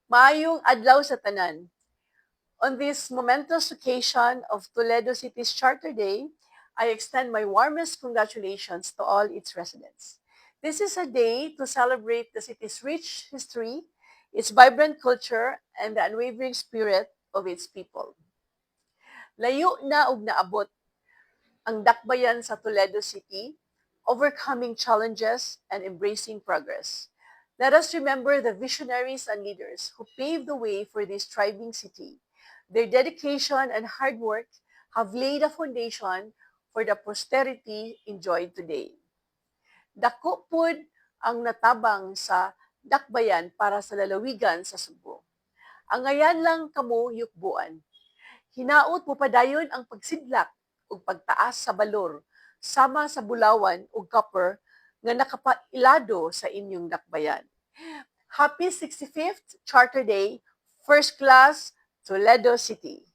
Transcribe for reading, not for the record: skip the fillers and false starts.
Maayong adlaw sa tanan. On this momentous occasion of Toledo City's Charter Day, I extend my warmest congratulations to all its residents. This is a day to celebrate the city's rich history, its vibrant culture, and the unwavering spirit of its people. Layo na ug naabot ang dakbayan sa Toledo City, overcoming challenges and embracing progress. Let us remember the visionaries and leaders who paved the way for this thriving city. Their dedication and hard work have laid a foundation for the prosperity enjoyed today. Dako pod ang natabang sa dakbayan para sa lalawigan sa Sugbo. Ang ngayan lang kamo yukbuan. Hinaot mo padayon ang pagsidlak ug pagtaas sa balor sama sa bulawan ug copper nga nakapailado sa inyong dakbayan. Happy 65th Charter Day, First Class, Toledo City.